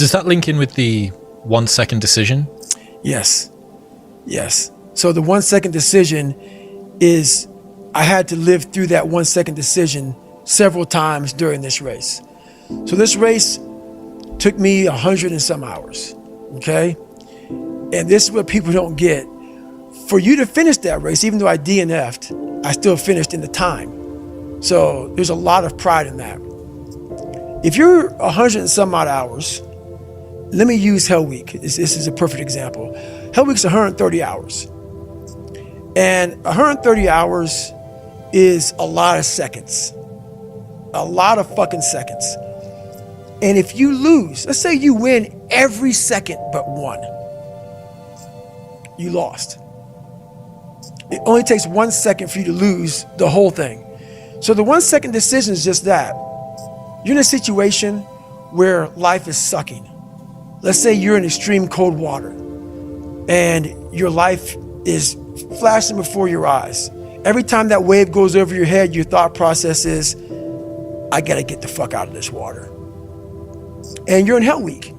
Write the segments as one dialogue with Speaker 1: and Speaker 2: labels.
Speaker 1: Does that link in with the 1 second decision?
Speaker 2: Yes. So the 1 second decision is, I had to live through that 1 second decision several times during this race. So this race took me 100 and some hours, okay? And this is what people don't get. For you to finish that race, even though I DNF'd, I still finished in the time. So there's a lot of pride in that. If you're 100 and some odd hours, let me use Hell Week. This is a perfect example. Hell Week's 130 hours. And 130 hours is a lot of seconds. A lot of fucking seconds. And if you lose, let's say you win every second but one, you lost. It only takes 1 second for you to lose the whole thing. So the 1 second decision is just that. You're in a situation where life is sucking. Let's say you're in extreme cold water and your life is flashing before your eyes. Every time that wave goes over your head, your thought process is, I gotta get the fuck out of this water. And you're in Hell Week.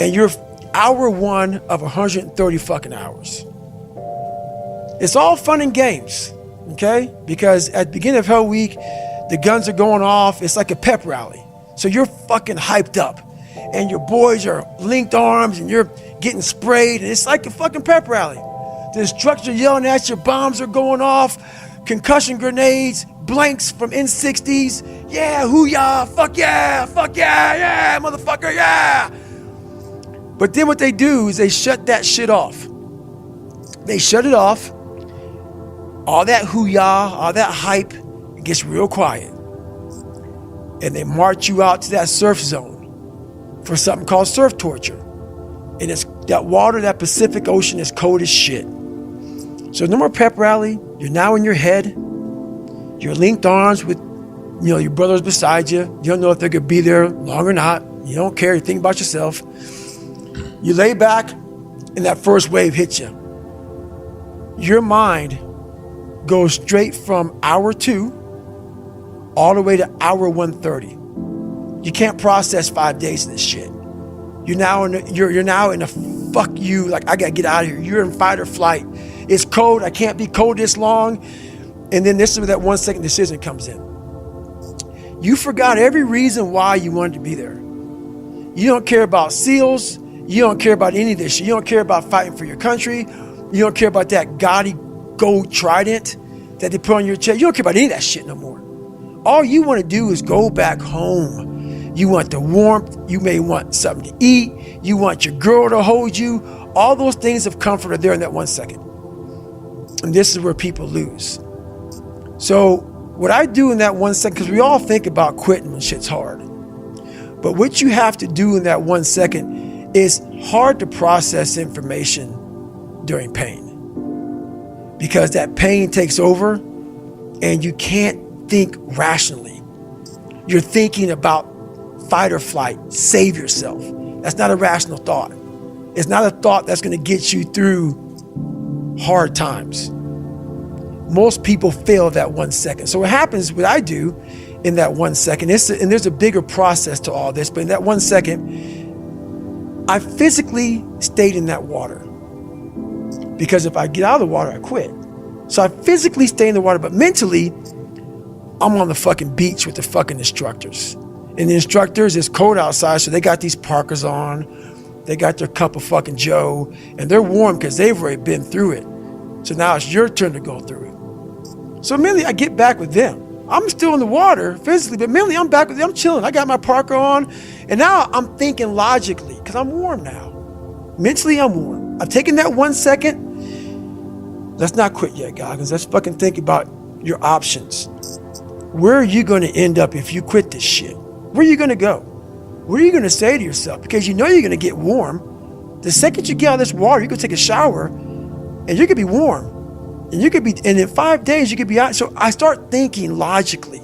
Speaker 2: And you're hour one of 130 fucking hours. It's all fun and games, okay? Because at the beginning of Hell Week, the guns are going off. It's like a pep rally. So you're fucking hyped up. And your boys are linked arms and you're getting sprayed. And it's like a fucking pep rally. The instructors are yelling at you. Bombs are going off. Concussion grenades. Blanks from N60s. Yeah, hoo-yah. Fuck yeah, yeah, motherfucker, yeah. But then what they do is they shut that shit off. They shut it off. All that hoo-yah, all that hype, it gets real quiet. And they march you out to that surf zone for something called surf torture. And it's that water, that Pacific Ocean is cold as shit. So no more pep rally. You're now in your head. You're linked arms with, your brothers beside you. You don't know if they're going to be there long or not. You don't care. You think about yourself. You lay back and that first wave hits you. Your mind goes straight from hour 2 all the way to hour 130. You can't process 5 days of this shit. You're now in a fuck you, like I gotta get out of here. You're in fight or flight. It's cold, I can't be cold this long. And then this is where that 1 second decision comes in. You forgot every reason why you wanted to be there. You don't care about SEALs. You don't care about any of this shit. You don't care about fighting for your country. You don't care about that gaudy gold trident that they put on your chest. You don't care about any of that shit no more. All you want to do is go back home. You want the warmth. You may want something to eat. You want your girl to hold you. All those things of comfort are there in that 1 second. And this is where people lose. So what I do in that 1 second, because we all think about quitting when shit's hard. But what you have to do in that 1 second is hard to process information during pain. Because that pain takes over and you can't think rationally. You're thinking about fight or flight, save yourself. That's not a rational thought. It's not a thought that's going to get you through hard times. Most people fail that 1 second. So what happens, what I do in that 1 second, and there's a bigger process to all this, but in that 1 second, I physically stayed in that water. Because if I get out of the water, I quit. So I physically stay in the water, but mentally, I'm on the fucking beach with the fucking instructors. And the instructors, it's cold outside, so they got these parkas on. They got their cup of fucking Joe, and they're warm because they've already been through it. So now it's your turn to go through it. So mentally, I get back with them. I'm still in the water physically, but mentally, I'm back with them. I'm chilling. I got my parka on, and now I'm thinking logically because I'm warm now. Mentally, I'm warm. I've taken that 1 second. Let's not quit yet, Goggins. Let's fucking think about your options. Where are you going to end up if you quit this shit? Where are you going to go? What are you going to say to yourself? Because you know you're going to get warm. The second you get out of this water, you can take a shower and you could be warm. And in 5 days, you could be out. So I start thinking logically.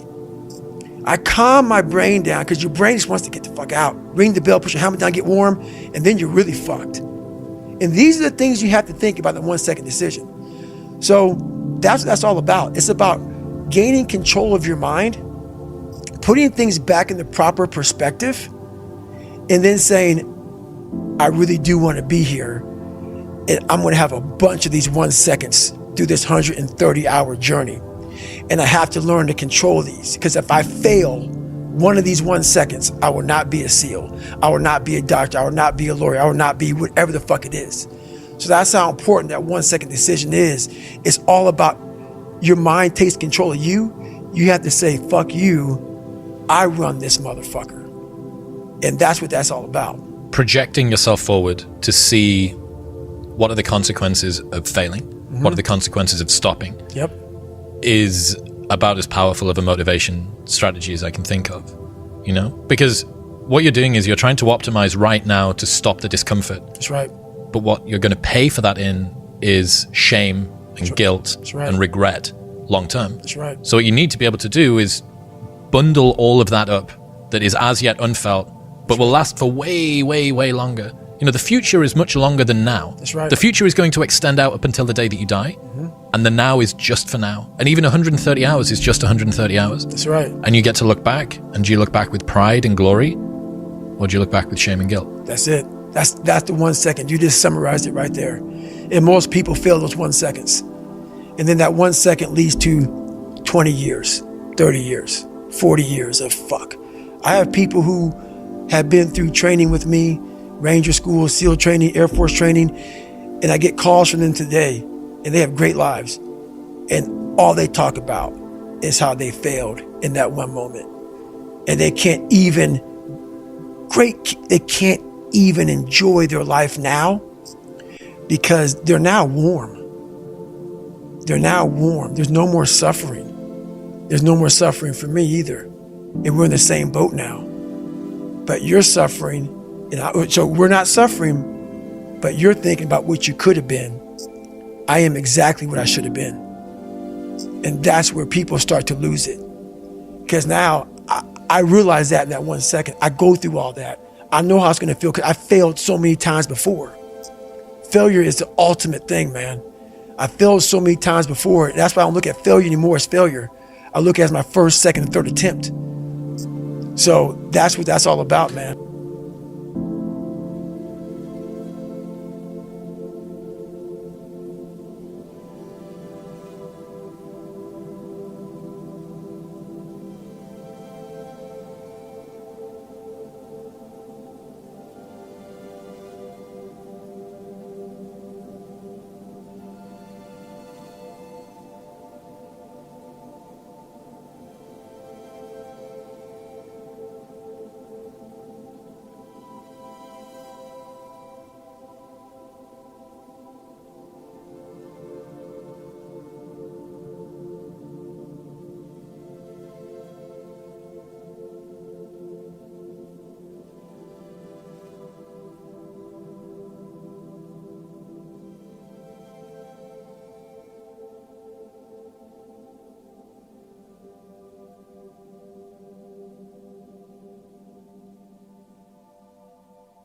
Speaker 2: I calm my brain down because your brain just wants to get the fuck out. Ring the bell, put your helmet down, get warm, and then you're really fucked. And these are the things you have to think about in the 1 second decision. So that's what that's all about. It's about gaining control of your mind, putting things back in the proper perspective, and then saying, I really do want to be here, and I'm going to have a bunch of these 1 seconds through this 130-hour journey. And I have to learn to control these, because if I fail one of these 1 seconds, I will not be a SEAL. I will not be a doctor. I will not be a lawyer. I will not be whatever the fuck it is. So that's how important that 1 second decision is. It's all about your mind takes control of you. You have to say, fuck you, I run this motherfucker. And that's what that's all about.
Speaker 1: Projecting yourself forward to see what are the consequences of failing, what are the consequences of stopping, is about as powerful of a motivation strategy as I can think of, you know? Because what you're doing is you're trying to optimize right now to stop the discomfort.
Speaker 2: That's right.
Speaker 1: But what you're going to pay for that in is shame and guilt and regret long term.
Speaker 2: That's right.
Speaker 1: So what you need to be able to do is bundle all of that up that is as yet unfelt, but will last for way, way, way longer. You know, the future is much longer than now.
Speaker 2: That's right.
Speaker 1: The future is going to extend out up until the day that you die, and the now is just for now. And even 130 hours is just 130 hours.
Speaker 2: That's right.
Speaker 1: And you get to look back, and do you look back with pride and glory, or do you look back with shame and guilt?
Speaker 2: That's it. That's the 1 second. You just summarized it right there. And most people fail those 1 seconds. And then that 1 second leads to 20 years, 30 years, 40 years of fuck. I have people who have been through training with me, Ranger School, SEAL training, Air Force training, and I get calls from them today, and they have great lives. And all they talk about is how they failed in that one moment. And they can't even enjoy their life now because they're now warm. They're now warm. There's no more suffering. There's no more suffering for me either. And we're in the same boat now. But you're suffering, so we're not suffering, but you're thinking about what you could have been. I am exactly what I should have been. And that's where people start to lose it. Because now I realize that in that 1 second. I go through all that. I know how it's going to feel because I failed so many times before. Failure is the ultimate thing, man. I failed so many times before. That's why I don't look at failure anymore as failure. I look at it as my first, second, and third attempt. So that's what that's all about, man.